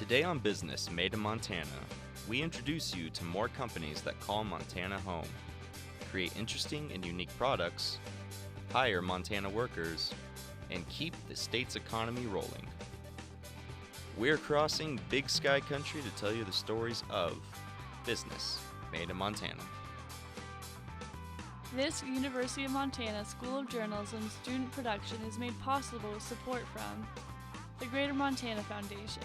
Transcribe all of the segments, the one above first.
Today on Business Made in Montana, we introduce you to more companies that call Montana home, create interesting and unique products, hire Montana workers, and keep the state's economy rolling. We're crossing Big Sky Country to tell you the stories of Business Made in Montana. This University of Montana School of Journalism student production is made possible with support from the Greater Montana Foundation.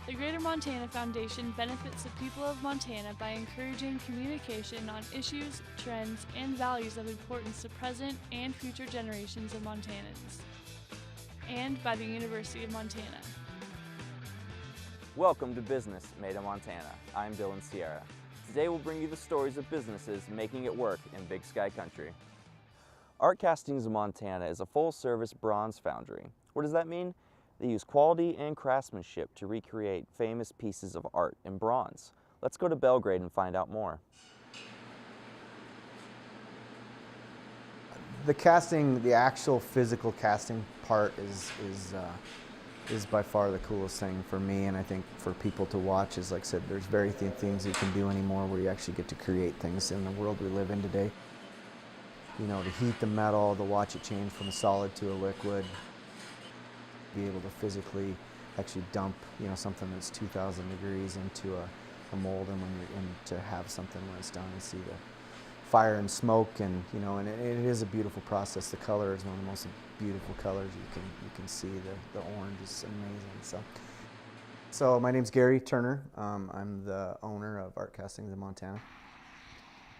The Greater Montana Foundation benefits the people of Montana by encouraging communication on issues, trends, and values of importance to present and future generations of Montanans. And by the University of Montana. Welcome to Business Made in Montana. I'm Dylan Sierra. Today we'll bring you the stories of businesses making it work in Big Sky Country. Art Castings of Montana is a full-service bronze foundry. What does that mean? They use quality and craftsmanship to recreate famous pieces of art in bronze. Let's go to Belgrade and find out more. The casting, the actual physical casting part is by far the coolest thing for me, and I think for people to watch. Is like I said, there's very few things you can do anymore where you actually get to create things in the world we live in today. You know, to heat the metal, to watch it change from a solid to a liquid, be able to physically actually dump, you know, something that's 2,000 degrees into a mold, and when you're in to have something when it's done and see the fire and smoke, and you know, and it is a beautiful process. The color is one of the most beautiful colors you can see. The orange is amazing. So my name's Gary Turner. I'm the owner of Art Castings in Montana.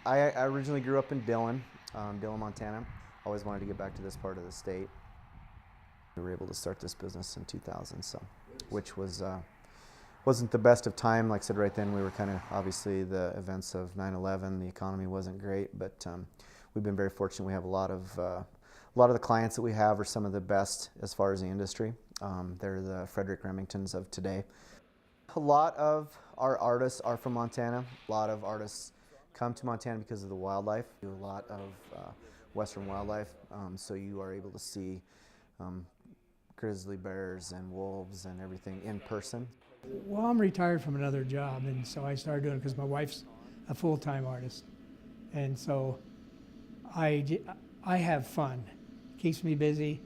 I originally grew up in Dillon, Montana. Always wanted to get back to this part of the state. We were able to start this business in 2000, which was wasn't the best of time. Like I said, right then we were kind of, obviously the events of 9/11, the economy wasn't great, but we've been very fortunate. We have a lot of the clients that we have are some of the best as far as the industry. They're the Frederick Remingtons of today. A lot of our artists are from Montana. A lot of artists come to Montana because of the wildlife. We do a lot of western wildlife, so you are able to see grizzly bears and wolves and everything in person. Well, I'm retired from another job, and so I started doing it because my wife's a full-time artist, and so I have fun. Keeps me busy.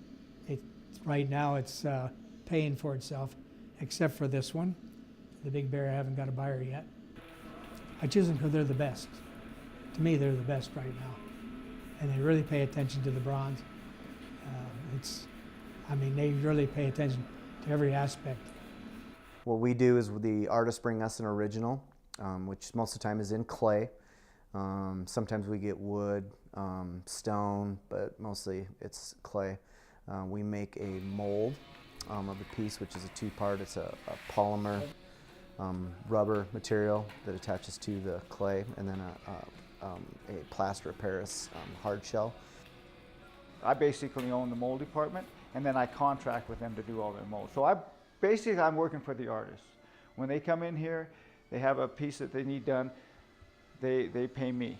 Right now it's paying for itself, except for this one, the big bear. I haven't got a buyer yet. I choose them because they're the best. To me, they're the best right now, and they really pay attention to the bronze. They really pay attention to every aspect. What we do is the artists bring us an original, which most of the time is in clay. Sometimes we get wood, stone, but mostly it's clay. We make a mold of the piece, which is a two-part. It's a polymer rubber material that attaches to the clay, and then a plaster of Paris hard shell. I basically own the mold department, and then I contract with them to do all their molds. So I'm working for the artists. When they come in here, they have a piece that they need done, they pay me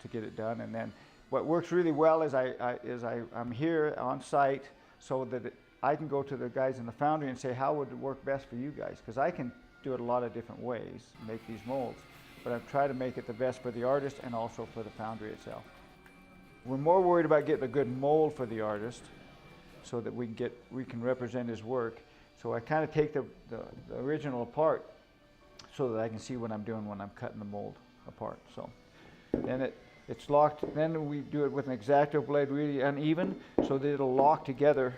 to get it done. And then what works really well is I'm here on site so that I can go to the guys in the foundry and say, how would it work best for you guys? Because I can do it a lot of different ways, make these molds, but I try to make it the best for the artist and also for the foundry itself. We're more worried about getting a good mold for the artist so that we can represent his work. So I kind of take the original apart so that I can see what I'm doing when I'm cutting the mold apart. So then it's locked. Then we do it with an X-Acto blade, really uneven, so that it'll lock together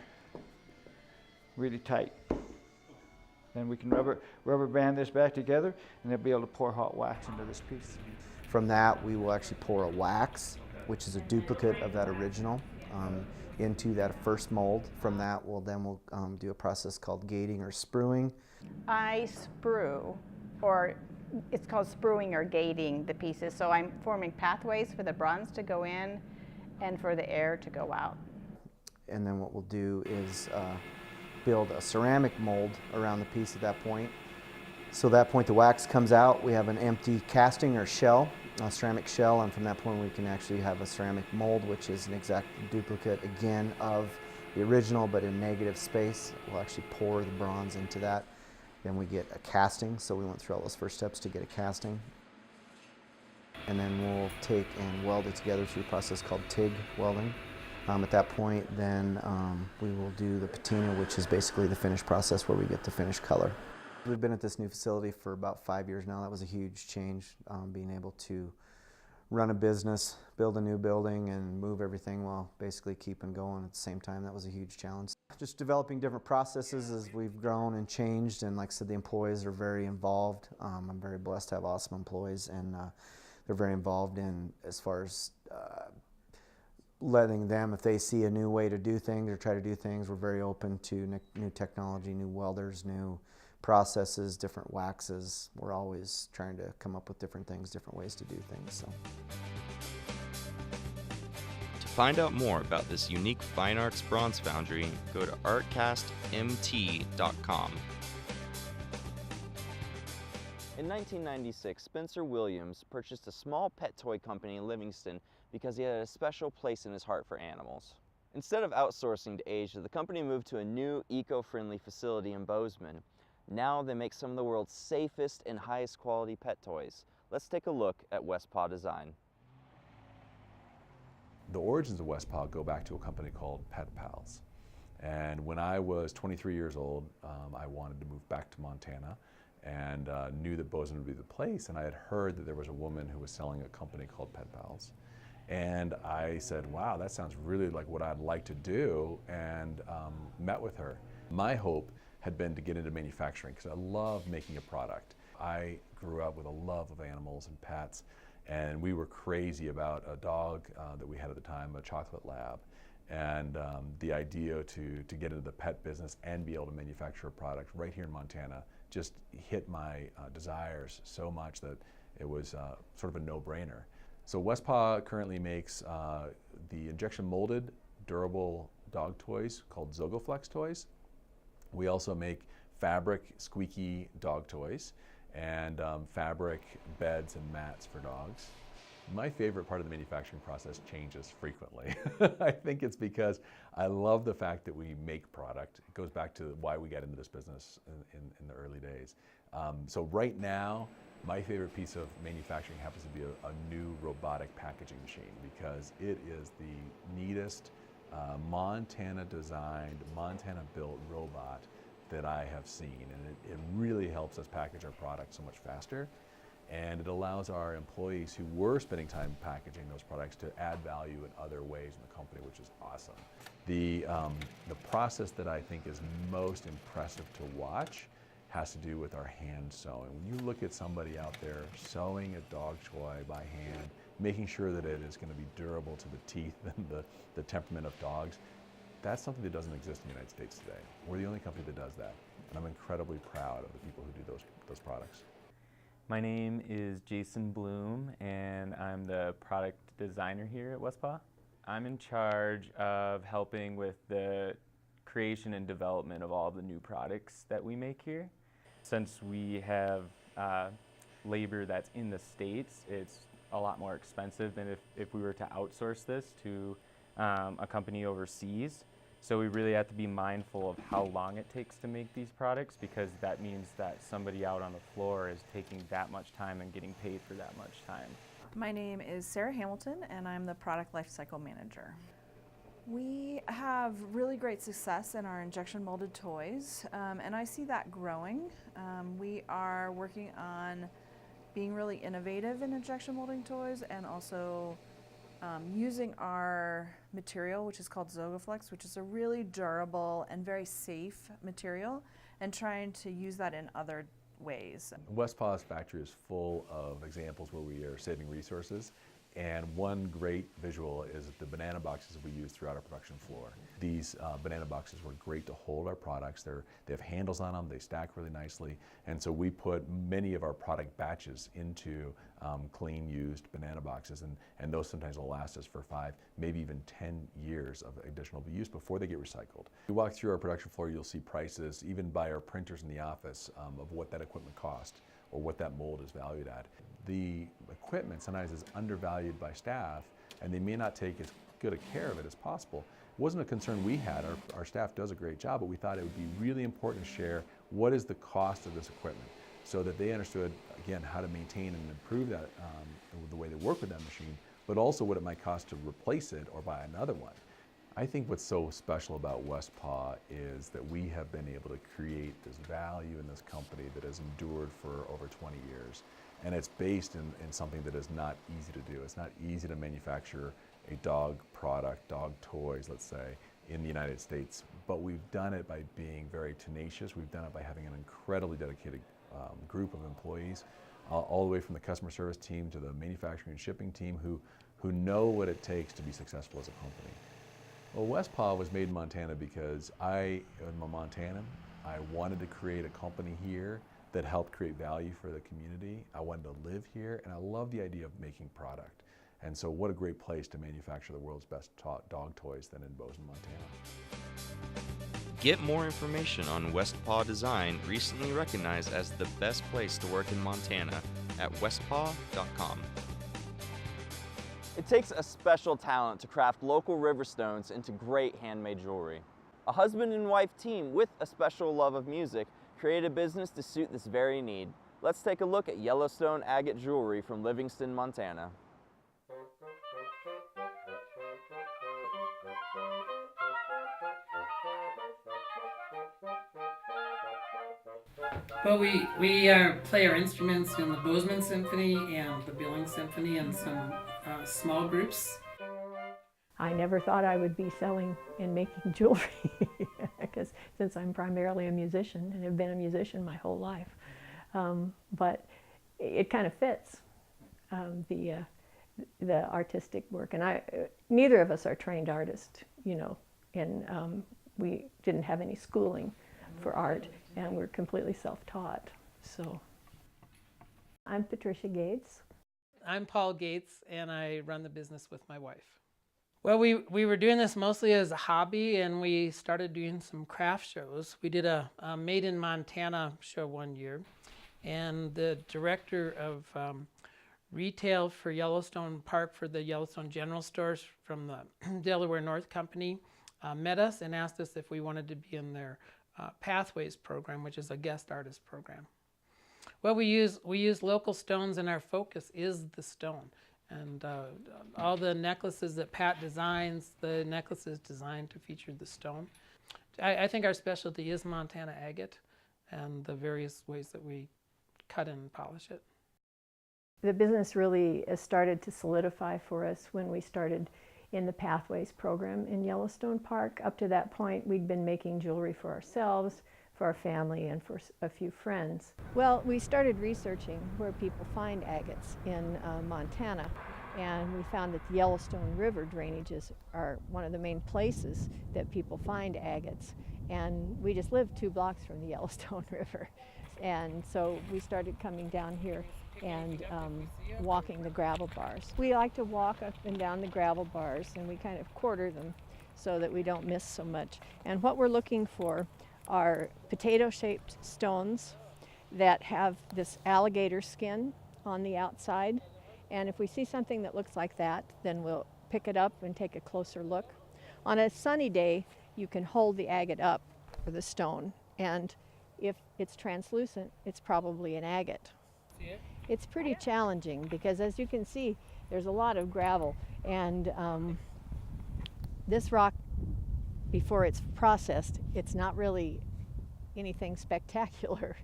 really tight. Then we can rubber band this back together, and they'll be able to pour hot wax into this piece. From that, we will actually pour a wax, which is a duplicate of that original, into that first mold. From that, we'll do a process called gating or spruing. I sprue, or it's called spruing or gating the pieces. So I'm forming pathways for the bronze to go in and for the air to go out. And then what we'll do is build a ceramic mold around the piece at that point. So at that point the wax comes out, we have an empty casting or shell, a ceramic shell, and from that point we can actually have a ceramic mold, which is an exact duplicate again of the original but in negative space. We'll actually pour the bronze into that. Then we get a casting, so we went through all those first steps to get a casting. And then we'll take and weld it together through a process called TIG welding. At that point, then we will do the patina, which is basically the finish process where we get the finished color. We've been at this new facility for about 5 years now. That was a huge change, being able to run a business, build a new building, and move everything while basically keeping going at the same time. That was a huge challenge. Just developing different processes as we've grown and changed, and like I said, the employees are very involved. I'm very blessed to have awesome employees, and they're very involved in as far as letting them, if they see a new way to do things or try to do things, we're very open to new technology, new welders, new processes, different waxes. We're always trying to come up with different things, different ways to do things. So. To find out more about this unique fine arts bronze foundry, go to artcastmt.com. In 1996, Spencer Williams purchased a small pet toy company in Livingston because he had a special place in his heart for animals. Instead of outsourcing to Asia, the company moved to a new eco-friendly facility in Bozeman. Now they make some of the world's safest and highest quality pet toys. Let's take a look at Westpaw Design. The origins of Westpaw go back to a company called Pet Pals. And when I was 23 years old, I wanted to move back to Montana and knew that Bozeman would be the place. And I had heard that there was a woman who was selling a company called Pet Pals. And I said, wow, that sounds really like what I'd like to do, and met with her. My hope had been to get into manufacturing because I love making a product. I grew up with a love of animals and pets, and we were crazy about a dog that we had at the time, a chocolate lab. And the idea to get into the pet business and be able to manufacture a product right here in Montana just hit my desires so much that it was sort of a no-brainer. So Westpaw currently makes the injection molded durable dog toys called Zogoflex toys. We also make fabric squeaky dog toys and fabric beds and mats for dogs. My favorite part of the manufacturing process changes frequently. I think it's because I love the fact that we make product. It goes back to why we got into this business in the early days. So right now, my favorite piece of manufacturing happens to be a new robotic packaging machine because it is the neatest Montana designed, Montana built robot that I have seen, and it really helps us package our product so much faster, and it allows our employees who were spending time packaging those products to add value in other ways in the company, which is awesome. The process that I think is most impressive to watch has to do with our hand sewing. When you look at somebody out there sewing a dog toy by hand, making sure that it is going to be durable to the teeth and the temperament of dogs, that's something that doesn't exist in the United States today. We're the only company that does that, and I'm incredibly proud of the people who do those products. My name is Jason Bloom, and I'm the product designer here at Westpaw. I'm in charge of helping with the creation and development of all the new products that we make here. Since we have labor that's in the States, it's a lot more expensive than if we were to outsource this to a company overseas. So we really have to be mindful of how long it takes to make these products, because that means that somebody out on the floor is taking that much time and getting paid for that much time. My name is Sarah Hamilton, and I'm the Product Lifecycle Manager. We have really great success in our injection molded toys, and I see that growing. We are working on being really innovative in injection molding toys, and also using our material, which is called Zogoflex, which is a really durable and very safe material, and trying to use that in other ways. Westpaw's factory is full of examples where we are saving resources, and one great visual is the banana boxes we use throughout our production floor. These banana boxes were great to hold our products. They have handles on them, they stack really nicely, and so we put many of our product batches into clean, used banana boxes, and those sometimes will last us for 5, maybe even 10 years of additional use before they get recycled. If you walk through our production floor, you'll see prices, even by our printers in the office, of what that equipment cost or what that mold is valued at. The equipment sometimes is undervalued by staff, and they may not take as good a care of it as possible. It wasn't a concern we had. Our staff does a great job, but we thought it would be really important to share what is the cost of this equipment, so that they understood, again, how to maintain and improve that, the way they work with that machine, but also what it might cost to replace it or buy another one. I think what's so special about Westpaw is that we have been able to create this value in this company that has endured for over 20 years. And it's based in something that is not easy to do. It's not easy to manufacture a dog product, dog toys, let's say, in the United States. But we've done it by being very tenacious. We've done it by having an incredibly dedicated group of employees, all the way from the customer service team to the manufacturing and shipping team who know what it takes to be successful as a company. Well, Westpaw was made in Montana because I am a Montanan. I wanted to create a company here that helped create value for the community. I wanted to live here, and I love the idea of making product. And so what a great place to manufacture the world's best dog toys than in Bozeman, Montana. Get more information on Westpaw Design, recently recognized as the best place to work in Montana, at westpaw.com. It takes a special talent to craft local river stones into great handmade jewelry. A husband and wife team with a special love of music created a business to suit this very need. Let's take a look at Yellowstone Agate Jewelry from Livingston, Montana. Well, we play our instruments in the Bozeman Symphony and the Billings Symphony and some small groups. I never thought I would be selling and making jewelry because since I'm primarily a musician and have been a musician my whole life. But it kind of fits the artistic work. And neither of us are trained artists, you know, and we didn't have any schooling for art, and we're completely self-taught. So I'm Patricia Gates. I'm Paul Gates, and I run the business with my wife. Well, we were doing this mostly as a hobby, and we started doing some craft shows. We did a Made in Montana show one year, and the director of retail for Yellowstone Park for the Yellowstone General Stores from the Delaware North Company met us and asked us if we wanted to be in their Pathways program, which is a guest artist program. Well, we use local stones, and our focus is the stone. And all the necklaces that Pat designs, the necklaces designed to feature the stone. I think our specialty is Montana agate and the various ways that we cut and polish it. The business really started to solidify for us when we started in the Pathways program in Yellowstone Park. Up to that point, we'd been making jewelry for ourselves, for our family, and for a few friends. Well, we started researching where people find agates in Montana, and we found that the Yellowstone River drainages are one of the main places that people find agates. And we just live 2 blocks from the Yellowstone River. And so we started coming down here and walking the gravel bars. We like to walk up and down the gravel bars, and we kind of quarter them so that we don't miss so much. And what we're looking for are potato-shaped stones that have this alligator skin on the outside. And if we see something that looks like that, then we'll pick it up and take a closer look. On a sunny day, you can hold the agate up for the stone, and if it's translucent, it's probably an agate. It's pretty challenging because, as you can see, there's a lot of gravel, and this rock, before it's processed, it's not really anything spectacular,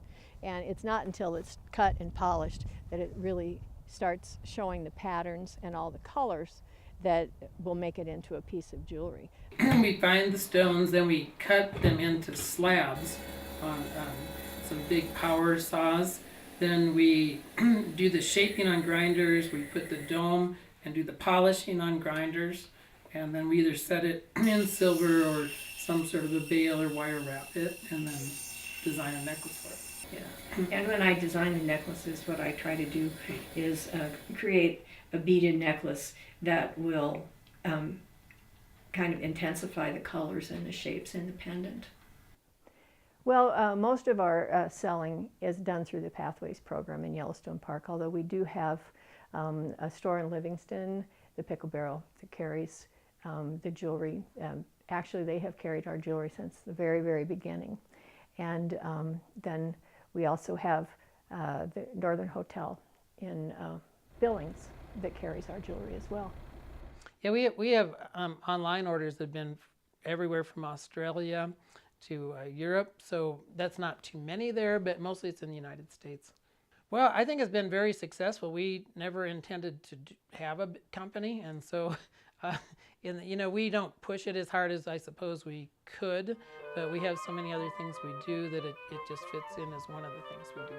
and it's not until it's cut and polished that it really starts showing the patterns and all the colors that will make it into a piece of jewelry. We find the stones, then we cut them into slabs on some big power saws. Then we do the shaping on grinders, we put the dome and do the polishing on grinders, and then we either set it in silver or some sort of a bale or wire wrap it, and then design a necklace for it. Yeah. And when I design the necklaces, what I try to do is create a beaded necklace that will kind of intensify the colors and the shapes in the pendant. Well, most of our selling is done through the Pathways program in Yellowstone Park, although we do have a store in Livingston, the Pickle Barrel, that carries the jewelry. Actually, they have carried our jewelry since the very, very beginning. And then we also have the Northern Hotel in Billings that carries our jewelry as well. Yeah, we have online orders that have been everywhere from Australia to Europe, so that's not too many there, but mostly it's in the United States. Well, I think it's been very successful. We never intended to have a company, and so we don't push it as hard as I suppose we could, but we have so many other things we do that it just fits in as one of the things we do.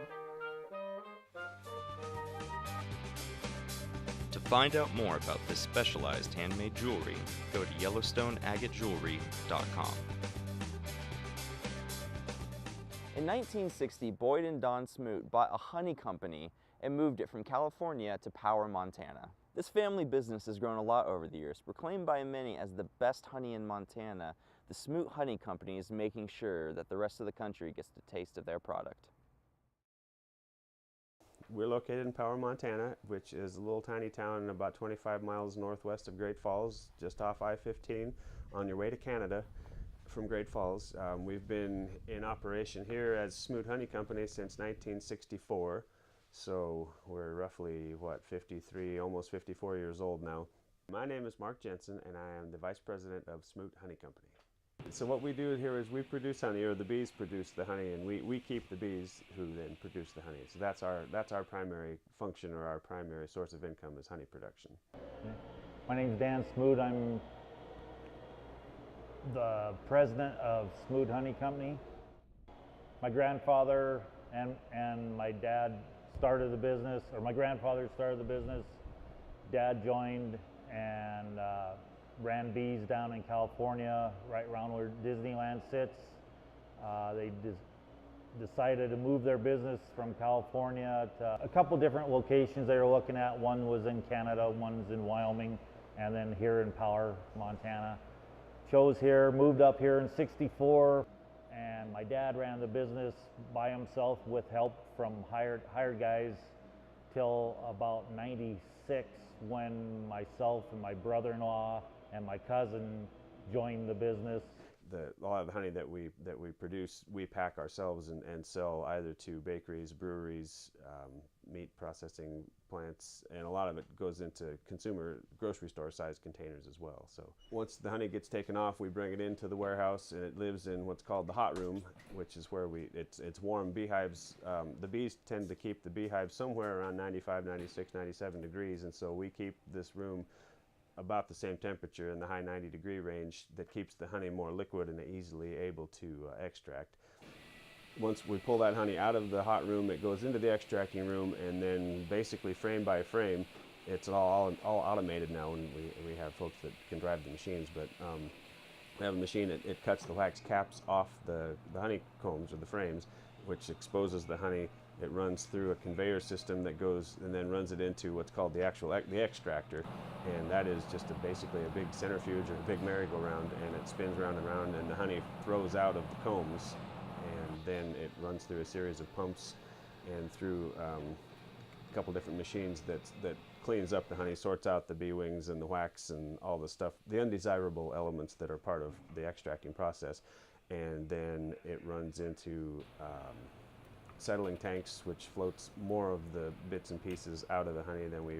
To find out more about this specialized handmade jewelry, go to YellowstoneAgateJewelry.com. In 1960, Boyd and Don Smoot bought a honey company and moved it from California to Power, Montana. This family business has grown a lot over the years. Proclaimed by many as the best honey in Montana, the Smoot Honey Company is making sure that the rest of the country gets the taste of their product. We're located in Power, Montana, which is a little tiny town about 25 miles northwest of Great Falls, just off I-15 on your way to Canada from Great Falls. We've been in operation here as Smoot Honey Company since 1964, so we're roughly, 53, almost 54 years old now. My name is Mark Jensen, and I am the Vice President of Smoot Honey Company. So what we do here is we produce honey, or the bees produce the honey, and we keep the bees who then produce the honey. So that's our primary function, or our primary source of income, is honey production. My name's Dan Smoot. I'm the president of Smoot Honey Company. My grandfather and my dad started the business, or my grandfather started the business. Dad joined and ran bees down in California, right around where Disneyland sits. They decided to move their business from California to a couple different locations they were looking at. One was in Canada, one's in Wyoming, and then here in Power, Montana. Chose here, moved up here in '64, and my dad ran the business by himself with help from hired guys till about '96, when myself and my brother-in-law and my cousin joined the business. A lot of the honey that we produce, we pack ourselves and sell either to bakeries, breweries, meat processing plants, and a lot of it goes into consumer grocery store sized containers as well. So once the honey gets taken off, we bring it into the warehouse, and it lives in what's called the hot room, which is where it's warm. Beehives, the bees tend to keep the beehives somewhere around 95, 96, 97 degrees, and so we keep this room about the same temperature in the high 90-degree range that keeps the honey more liquid and easily able to extract. Once we pull that honey out of the hot room, it goes into the extracting room, and then basically frame by frame, it's all automated now, and we have folks that can drive the machines, but we have a machine that cuts the wax caps off the honeycombs or the frames, which exposes the honey. It runs through a conveyor system that goes and then runs it into what's called the extractor, and that is just basically a big centrifuge or a big merry-go-round, and it spins round and round, and the honey throws out of the combs, and then it runs through a series of pumps and through a couple different machines that cleans up the honey, sorts out the bee wings and the wax and all the stuff, the undesirable elements that are part of the extracting process, and then it runs into settling tanks, which floats more of the bits and pieces out of the honey. Then we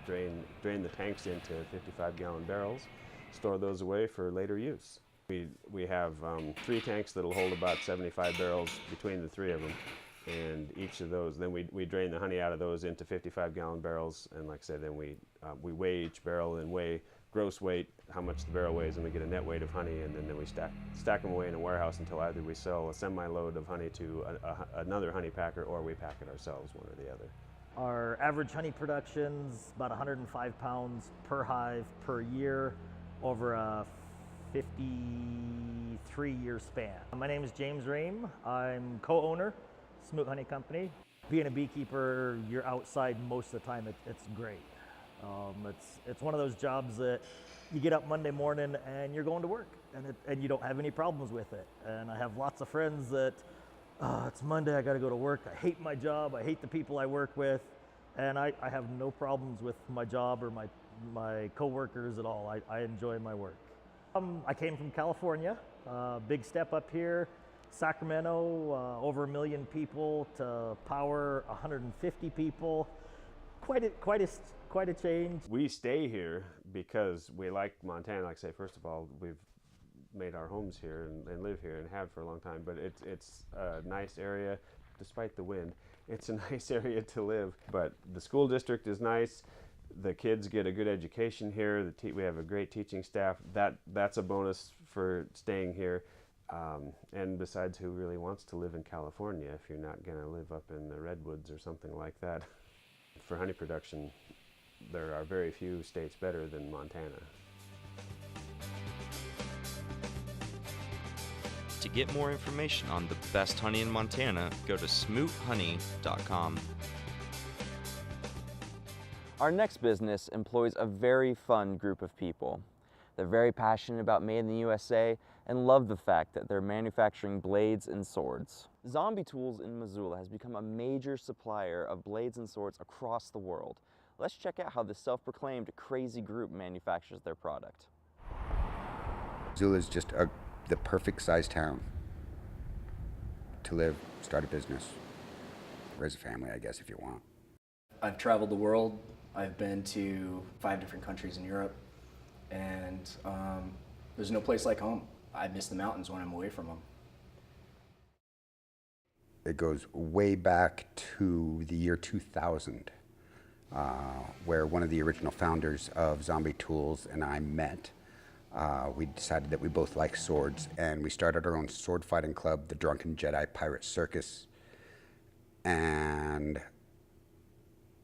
drain the tanks into 55-gallon barrels, store those away for later use. We have 3 tanks that'll hold about 75 barrels between the 3 of them, and each of those, then we drain the honey out of those into 55-gallon barrels, and like I said, then we weigh each barrel and weigh gross weight, how much the barrel weighs, and we get a net weight of honey, and then we stack them away in a warehouse until either we sell a semi-load of honey to another honey packer, or we pack it ourselves, one or the other. Our average honey production's about 105 pounds per hive per year over a 53-year span. My name is James Ream. I'm co-owner, Smoot Honey Company. Being a beekeeper, you're outside most of the time. It's great. It's one of those jobs that you get up Monday morning and you're going to work, and you don't have any problems with it. And I have lots of friends that, it's Monday, I got to go to work. I hate my job. I hate the people I work with, and I have no problems with my job or my coworkers at all. I enjoy my work. I came from California, Big step up here. Sacramento, over 1 million people to power 150 people. Quite a change. We stay here because we like Montana. Like I say, first of all, we've made our homes here and live here and have for a long time. But it's a nice area, despite the wind. It's a nice area to live. But the school district is nice. The kids get a good education here. We have a great teaching staff. That's a bonus for staying here. And besides, who really wants to live in California if you're not going to live up in the redwoods or something like that? For honey production, there are very few states better than Montana. To get more information on the best honey in Montana, go to smoothoney.com. Our next business employs a very fun group of people. They're very passionate about Made in the USA and love the fact that they're manufacturing blades and swords. Zombie Tools in Missoula has become a major supplier of blades and swords across the world. Let's check out how this self-proclaimed crazy group manufactures their product. Missoula is just the perfect size town to live, start a business, raise a family, I guess, if you want. I've traveled the world. I've been to 5 different countries in Europe, and there's no place like home. I miss the mountains when I'm away from them. It goes way back to the year 2000, where one of the original founders of Zombie Tools and I met. We decided that we both like swords, and we started our own sword fighting club, the Drunken Jedi Pirate Circus, and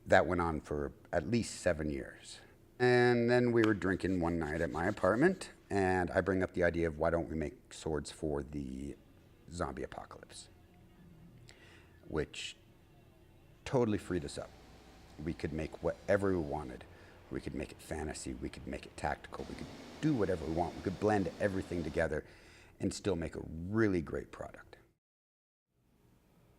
that went on for at least 7 years. And then we were drinking one night at my apartment, and I bring up the idea of why don't we make swords for the zombie apocalypse, which totally freed us up. We could make whatever we wanted. We could make it fantasy, we could make it tactical, we could do whatever we want. We could blend everything together and still make a really great product.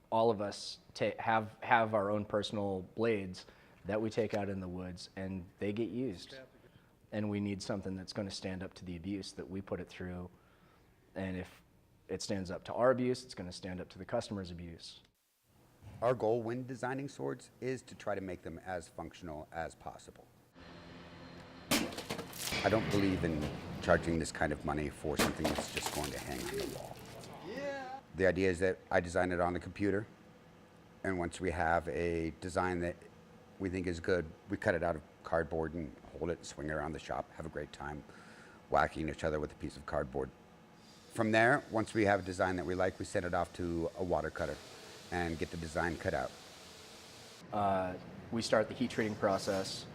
All of us have our own personal blades that we take out in the woods, and they get used. And we need something that's going to stand up to the abuse that we put it through. And if it stands up to our abuse, it's going to stand up to the customer's abuse. Our goal when designing swords is to try to make them as functional as possible. I don't believe in charging this kind of money for something that's just going to hang on the wall. The idea is that I design it on the computer, and once we have a design that we think is good, we cut it out of cardboard and hold it, swing it around the shop, have a great time whacking each other with a piece of cardboard. From there, once we have a design that we like, we send it off to a water cutter and get the design cut out. We start the heat treating process,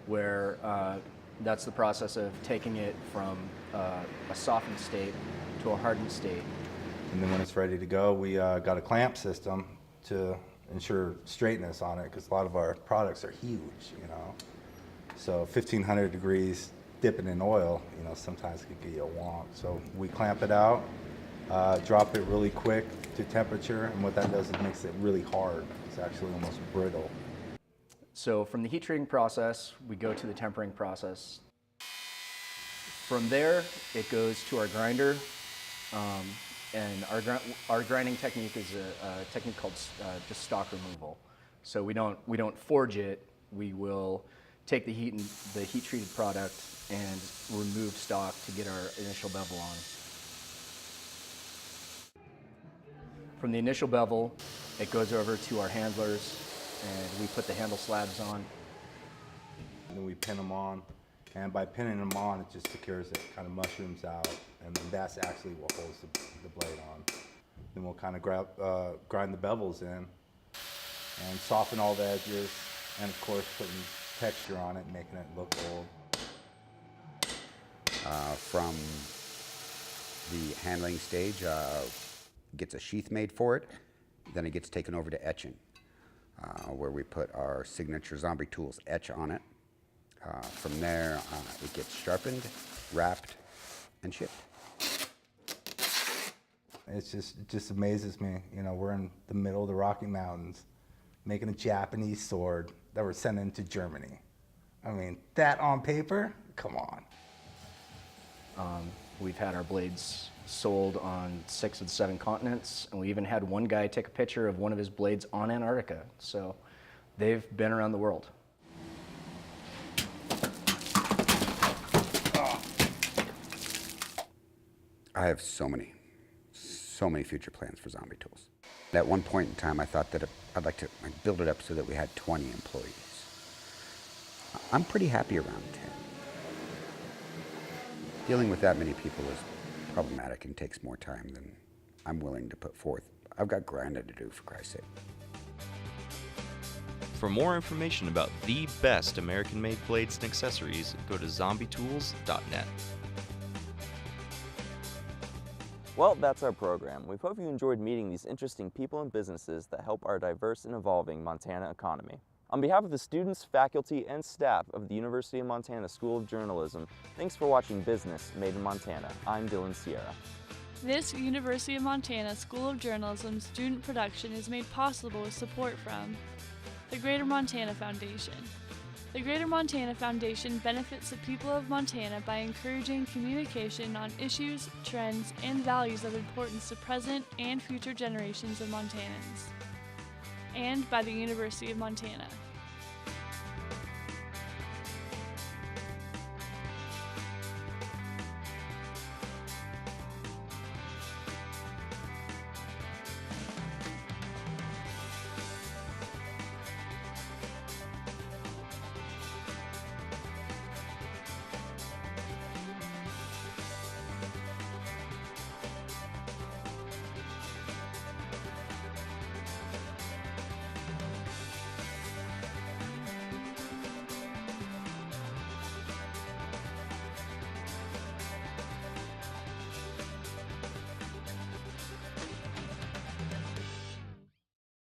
where that's the process of taking it from a softened state to a hardened state. And then when it's ready to go, we got a clamp system to ensure straightness on it, because a lot of our products are huge, you know. So 1500 degrees dipping in oil, you know, sometimes it could get you a wonk. So we clamp it out, drop it really quick to temperature, and what that does is it makes it really hard. It's actually almost brittle. So from the heat treating process, we go to the tempering process. From there, it goes to our grinder. And our grinding technique is a technique called just stock removal. So we don't forge it. We will take the heat treated product and remove stock to get our initial bevel on. From the initial bevel, it goes over to our handlers, and we put the handle slabs on. And then we pin them on, and by pinning them on, it just secures it, kind of mushrooms out, and then that's actually what holds the blade on. Then we'll kind of grind the bevels in and soften all the edges, and of course putting texture on it, making it look old. From the handling stage, gets a sheath made for it, then it gets taken over to etching, where we put our signature Zombie Tools etch on it. From there, it gets sharpened, wrapped, and shipped. It just amazes me. You know, we're in the middle of the Rocky Mountains making a Japanese sword that we're sending to Germany. I mean, that on paper, come on. We've had our blades sold on 6 of the 7 continents, and we even had one guy take a picture of one of his blades on Antarctica. So they've been around the world. I have so many future plans for Zombie Tools. At one point in time, I thought that I'd like to build it up so that we had 20 employees. I'm pretty happy around 10. Dealing with that many people is problematic and takes more time than I'm willing to put forth. I've got grinding to do, for Christ's sake. For more information about the best American-made blades and accessories, go to zombietools.net. Well, that's our program. We hope you enjoyed meeting these interesting people and businesses that help our diverse and evolving Montana economy. On behalf of the students, faculty, and staff of the University of Montana School of Journalism, thanks for watching Business Made in Montana. I'm Dylan Sierra. This University of Montana School of Journalism student production is made possible with support from the Greater Montana Foundation. The Greater Montana Foundation benefits the people of Montana by encouraging communication on issues, trends, and values of importance to present and future generations of Montanans. And by the University of Montana.